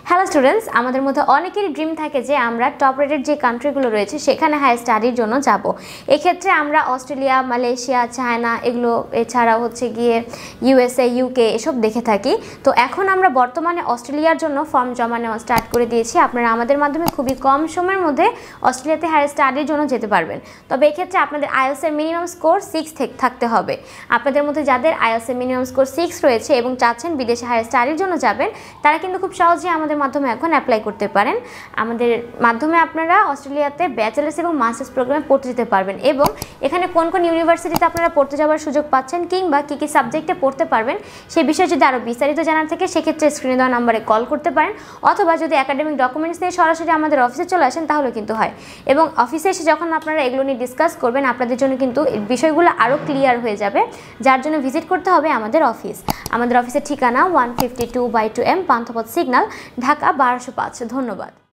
Hello students, আমাদের মধ্যে অনেকেরই ড্রিম থাকে যে আমরা টপ রেটেড যে কান্ট্রিগুলো রয়েছে সেখানে হায়ার স্টাডির জন্য যাব। এক্ষেত্রে আমরা অস্ট্রেলিয়া, মালয়েশিয়া, চায়না এগুলো এছাড়া হচ্ছে গিয়ে ইউএসএ, ইউকে এসব দেখে থাকি। তো এখন আমরা বর্তমানে অস্ট্রেলিয়ার জন্য ফর্ম জমা নেওয়া স্টার্ট করে দিয়েছি। আপনারা আমাদের মাধ্যমে খুবই কম সময়ের মধ্যে অস্ট্রেলিয়াতে হায়ার স্টাডির জন্য যেতে পারবেন। তবে এক্ষেত্রে আপনাদের আইএলটিএস এর মিনিমাম স্কোর 6 থাকতে হবে। আপনাদের মধ্যে যাদের আইএলটিএস এর মিনিমাম স্কোর 6 রয়েছে এবং চাচ্ছেন বিদেশে হায়ার স্টাডির জন্য যাবেন, তারা কিন্তু খুব সহজেই আমাদের মাধ্যমে এখন অ্যাপ্লাই করতে পারেন। আমাদের মাধ্যমে আপনারা অস্ট্রেলিয়াতে ব্যাচেলার্স এবং মাস্টার্স প্রোগ্রামে পড়তে যেতে পারবেন এবং এখানে কোন কোন ইউনিভার্সিটিতে আপনারা পড়তে যাওয়ার সুযোগ পাচ্ছেন কিংবা কী কী সাবজেক্টে পড়তে পারবেন সে বিষয়ে যদি আরও বিস্তারিত জানার থাকে সেক্ষেত্রে স্ক্রিনে দেওয়া নাম্বারে কল করতে পারেন, অথবা যদি একাডেমিক ডকুমেন্টস নিয়ে সরাসরি আমাদের অফিসে চলে আসেন তাহলেও কিন্তু হয়। এবং অফিসে এসে যখন আপনারা এগুলো নিয়ে ডিসকাস করবেন আপনাদের জন্য কিন্তু বিষয়গুলো আরও ক্লিয়ার হয়ে যাবে, যার জন্য ভিজিট করতে হবে আমাদের অফিস। আমাদের অফিসের ঠিকানা 152/2M পান্থপথ সিগন্যাল, ঢাকা 1205। ধন্যবাদ।